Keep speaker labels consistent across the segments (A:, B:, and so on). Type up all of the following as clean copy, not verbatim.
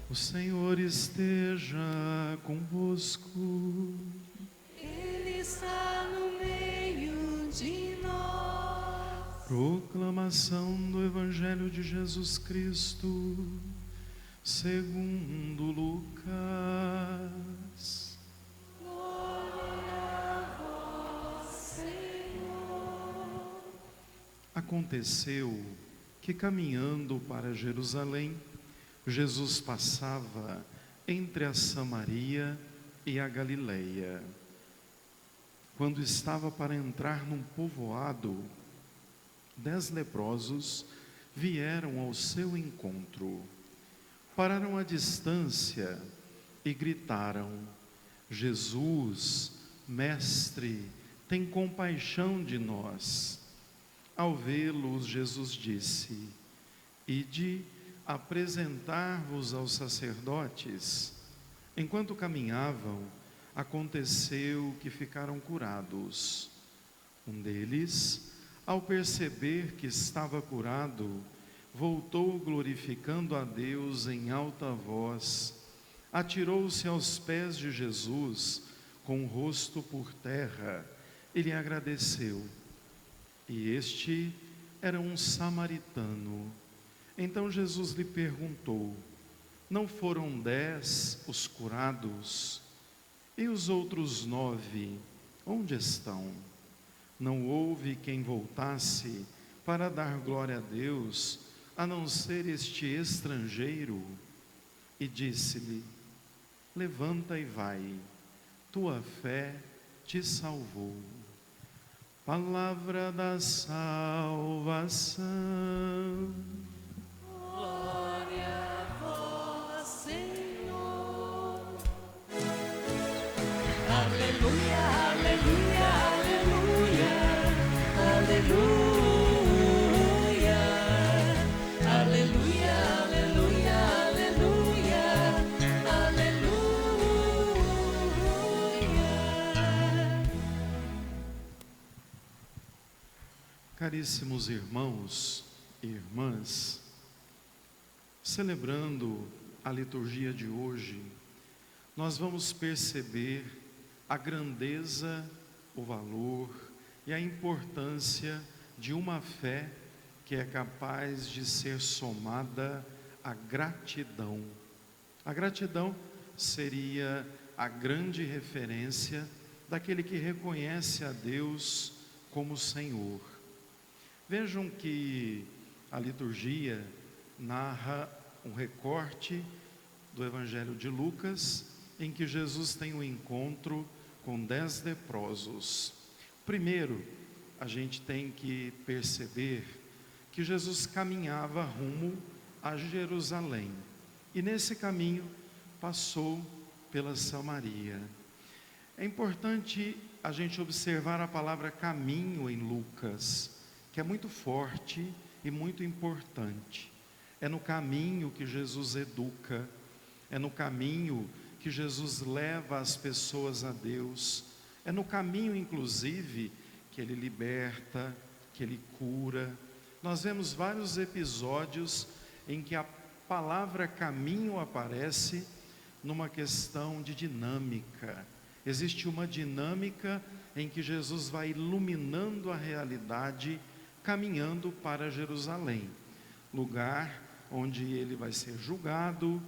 A: O Senhor esteja convosco.
B: Ele está no meio de nós.
A: Proclamação do Evangelho de Jesus Cristo, segundo Lucas.
B: Glória a vós, Senhor.
A: Aconteceu que, caminhando para Jerusalém, Jesus passava entre a Samaria e a Galileia. Quando estava para entrar num povoado, 10 leprosos vieram ao seu encontro. Pararam à distância e gritaram: Jesus, Mestre, tem compaixão de nós. Ao vê-los, Jesus disse: Ide apresentar-vos aos sacerdotes. Enquanto caminhavam, aconteceu que ficaram curados. Um deles, ao perceber que estava curado, voltou glorificando a Deus em alta voz, atirou-se aos pés de Jesus, com o rosto por terra, e lhe agradeceu. E este era um samaritano. Então Jesus lhe perguntou: não foram 10 os curados? E os outros 9, onde estão? Não houve quem voltasse para dar glória a Deus, a não ser este estrangeiro? E disse-lhe: levanta e vai, tua fé te salvou. Palavra da salvação.
B: Glória a vós, Senhor. Aleluia, aleluia, aleluia, aleluia, aleluia, aleluia, aleluia.
A: Caríssimos irmãos e irmãs, celebrando a liturgia de hoje, nós vamos perceber a grandeza, o valor e a importância de uma fé que é capaz de ser somada à gratidão. A gratidão seria a grande referência daquele que reconhece a Deus como Senhor. Vejam que a liturgia narra um recorte do Evangelho de Lucas, em que Jesus tem um encontro com 10 leprosos. Primeiro, a gente tem que perceber que Jesus caminhava rumo a Jerusalém, e nesse caminho passou pela Samaria. É importante a gente observar a palavra caminho em Lucas, que é muito forte e muito importante. É no caminho que Jesus educa, é no caminho que Jesus leva as pessoas a Deus, é no caminho, inclusive, que Ele liberta, que Ele cura. Nós vemos vários episódios em que a palavra caminho aparece numa questão de dinâmica. Existe uma dinâmica em que Jesus vai iluminando a realidade, caminhando para Jerusalém, lugar onde Ele vai ser julgado,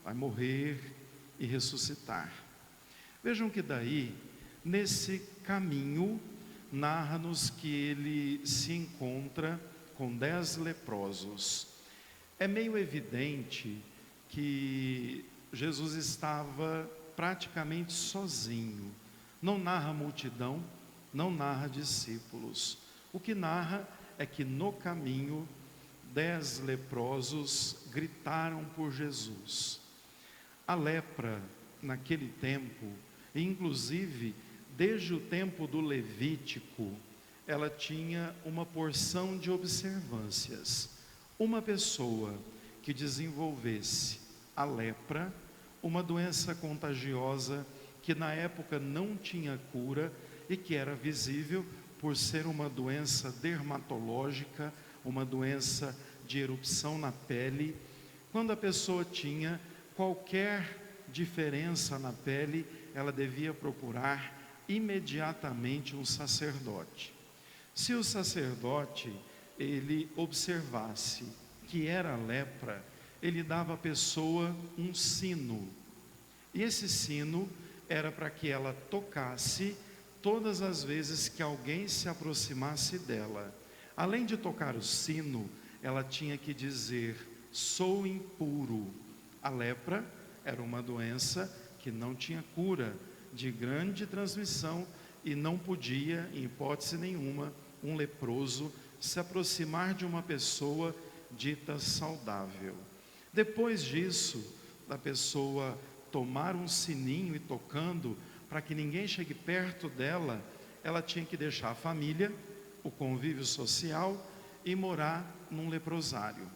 A: vai morrer e ressuscitar. Vejam que daí, nesse caminho, narra-nos que Ele se encontra com 10 leprosos. É meio evidente que Jesus estava praticamente sozinho. Não narra multidão, não narra discípulos. O que narra é que no caminho 10 leprosos gritaram por Jesus. A lepra naquele tempo, inclusive desde o tempo do Levítico, ela tinha uma porção de observâncias. Uma pessoa que desenvolvesse a lepra, uma doença contagiosa que na época não tinha cura e que era visível por ser uma doença dermatológica, uma doença de erupção na pele. Quando a pessoa tinha qualquer diferença na pele, ela devia procurar imediatamente um sacerdote. Se o sacerdote ele observasse que era lepra, ele dava à pessoa um sino. E esse sino era para que ela tocasse todas as vezes que alguém se aproximasse dela. Além de tocar o sino, ela tinha que dizer: sou impuro. A lepra era uma doença que não tinha cura, de grande transmissão, e não podia, em hipótese nenhuma, um leproso se aproximar de uma pessoa dita saudável. Depois disso, da pessoa tomar um sininho e tocando, para que ninguém chegue perto dela, ela tinha que deixar a família, o convívio social e morar num leprosário.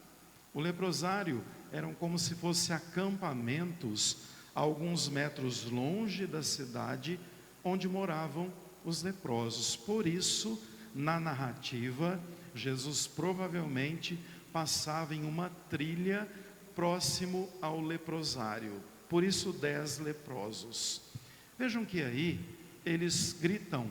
A: O leprosário eram como se fossem acampamentos a alguns metros longe da cidade onde moravam os leprosos. Por isso, na narrativa, Jesus provavelmente passava em uma trilha próximo ao leprosário. Por isso 10 leprosos. Vejam que aí eles gritam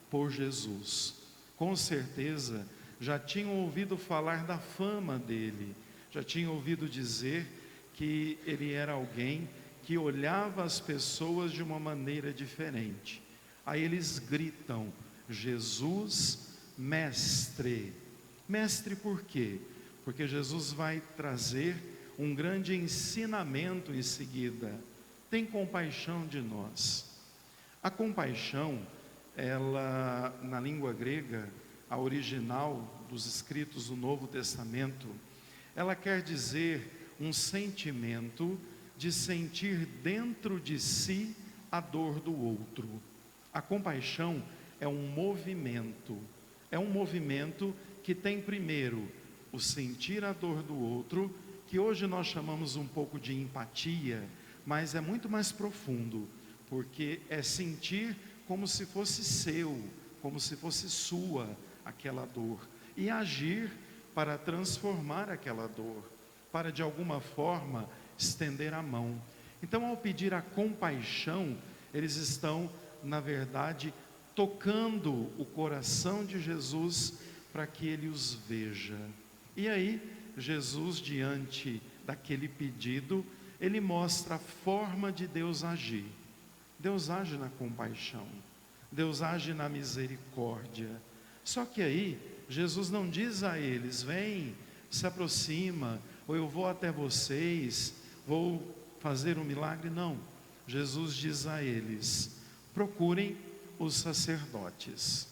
A: por Jesus. Com certeza já tinham ouvido falar da fama dele, já tinham ouvido dizer que ele era alguém que olhava as pessoas de uma maneira diferente. Aí eles gritam: Jesus, mestre. Mestre por quê? Porque Jesus vai trazer um grande ensinamento em seguida. Tem compaixão de nós. A compaixão, ela, na língua grega, a original dos escritos do Novo Testamento, ela quer dizer um sentimento de sentir dentro de si a dor do outro. A compaixão é um movimento que tem primeiro o sentir a dor do outro, que hoje nós chamamos um pouco de empatia, mas é muito mais profundo, porque é sentir como se fosse seu, como se fosse sua aquela dor, e agir para transformar aquela dor, para de alguma forma estender a mão. Então, ao pedir a compaixão, eles estão, na verdade, tocando o coração de Jesus para que ele os veja. E aí, Jesus, diante daquele pedido, ele mostra a forma de Deus agir. Deus age na compaixão, Deus age na misericórdia. Só que aí, Jesus não diz a eles: vem, se aproxima, ou eu vou até vocês, vou fazer um milagre. Não, Jesus diz a eles: procurem os sacerdotes.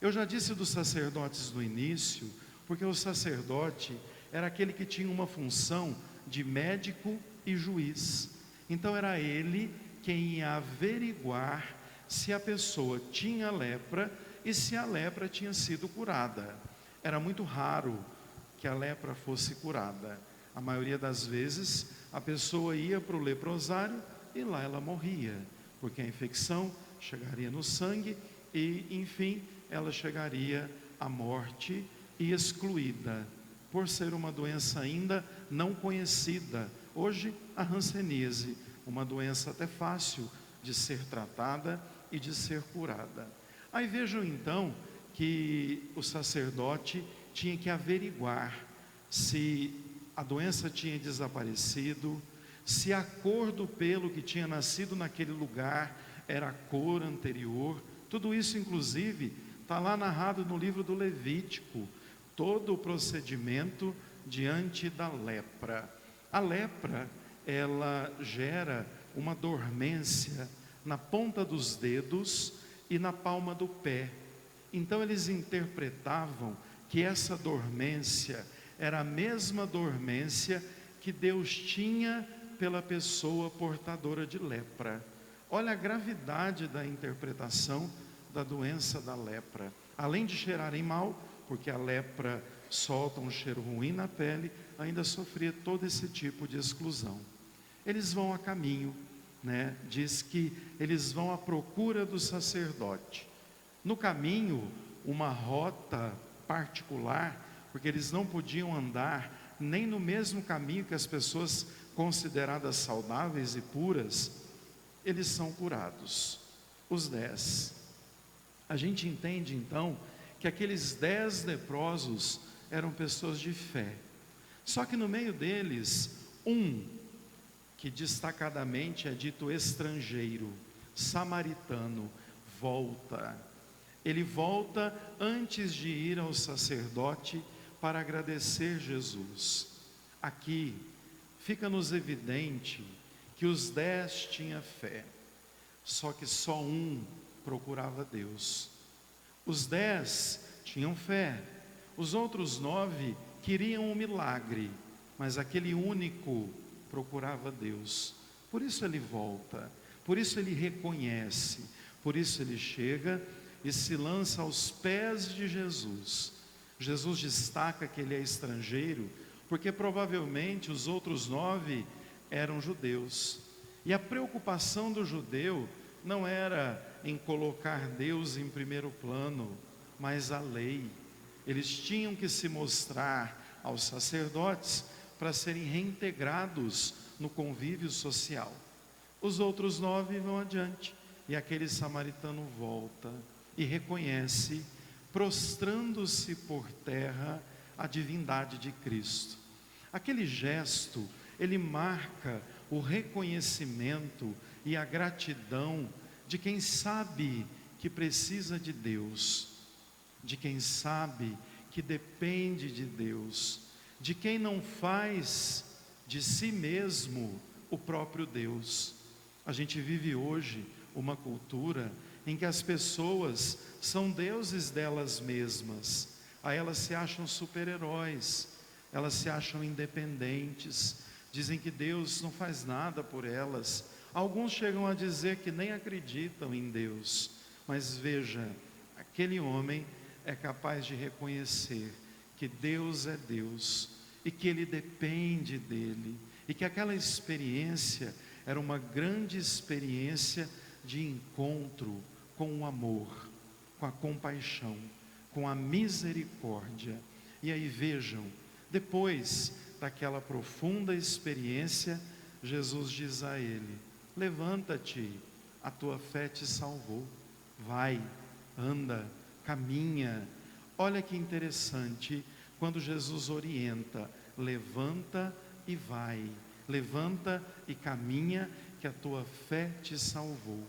A: Eu já disse dos sacerdotes no início, porque o sacerdote era aquele que tinha uma função de médico e juiz. Então era ele quem ia averiguar se a pessoa tinha lepra e se a lepra tinha sido curada. Era muito raro que a lepra fosse curada. A maioria das vezes a pessoa ia para o leprosário e lá ela morria, porque a infecção chegaria no sangue e, enfim, ela chegaria à morte e excluída, por ser uma doença ainda não conhecida. Hoje, a hanseníase, uma doença até fácil de ser tratada e de ser curada. Aí vejam então que o sacerdote tinha que averiguar se a doença tinha desaparecido, se a cor do pelo que tinha nascido naquele lugar era a cor anterior. Tudo isso, inclusive, está lá narrado no livro do Levítico, todo o procedimento diante da lepra. A lepra, ela gera uma dormência na ponta dos dedos e na palma do pé. Então eles interpretavam que essa dormência era a mesma dormência que Deus tinha pela pessoa portadora de lepra. Olha a gravidade da interpretação da doença da lepra. Além de cheirarem mal, porque a lepra solta um cheiro ruim na pele, ainda sofria todo esse tipo de exclusão. Eles vão a caminho, diz que eles vão à procura do sacerdote. No caminho, uma rota particular, porque eles não podiam andar nem no mesmo caminho que as pessoas consideradas saudáveis e puras, eles são curados, os 10. A gente entende então que aqueles 10 leprosos eram pessoas de fé, só que no meio deles, um, que destacadamente é dito estrangeiro, samaritano, volta. Ele volta antes de ir ao sacerdote para agradecer Jesus. Aqui fica-nos evidente que os 10 tinham fé, só que só um procurava Deus. Os 10 tinham fé, os outros 9 queriam um milagre, mas aquele único procurava Deus. Por isso ele volta, por isso ele reconhece, por isso ele chega e se lança aos pés de Jesus. Jesus destaca que ele é estrangeiro, porque provavelmente os outros 9 eram judeus. E a preocupação do judeu não era em colocar Deus em primeiro plano, mas a lei. Eles tinham que se mostrar aos sacerdotes para serem reintegrados no convívio social. Os outros 9 vão adiante, e aquele samaritano volta e reconhece, prostrando-se por terra, a divindade de Cristo. Aquele gesto, ele marca o reconhecimento e a gratidão de quem sabe que precisa de Deus, de quem sabe que depende de Deus, de quem não faz de si mesmo o próprio Deus. A gente vive hoje uma cultura em que as pessoas são deuses delas mesmas. Aí elas se acham super-heróis, elas se acham independentes, dizem que Deus não faz nada por elas. Alguns chegam a dizer que nem acreditam em Deus. Mas veja, aquele homem é capaz de reconhecer que Deus é Deus e que ele depende dele, e que aquela experiência era uma grande experiência de encontro com o amor, com a compaixão, com a misericórdia. E aí vejam, depois daquela profunda experiência, Jesus diz a ele: levanta-te, a tua fé te salvou. Vai, anda, caminha. Olha que interessante, quando Jesus orienta: levanta e vai, levanta e caminha, que a tua fé te salvou.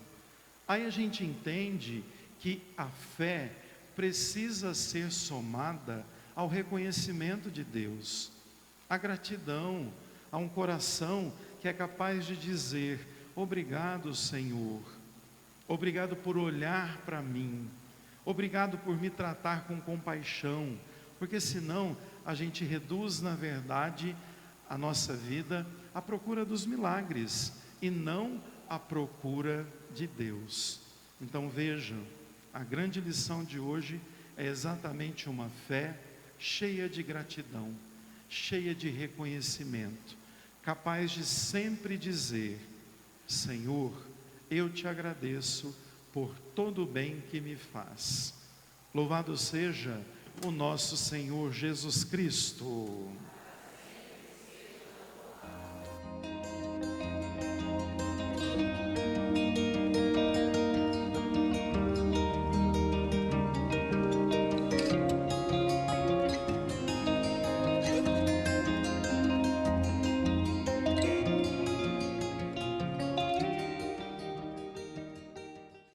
A: Aí a gente entende que a fé precisa ser somada ao reconhecimento de Deus, à gratidão, a um coração que é capaz de dizer: obrigado, Senhor, obrigado por olhar para mim, obrigado por me tratar com compaixão, porque senão a gente reduz, na verdade, a nossa vida à procura dos milagres e não à procura de Deus. Então vejam, a grande lição de hoje é exatamente uma fé cheia de gratidão, cheia de reconhecimento, capaz de sempre dizer: Senhor, eu te agradeço por todo o bem que me faz. Louvado seja o nosso Senhor Jesus Cristo.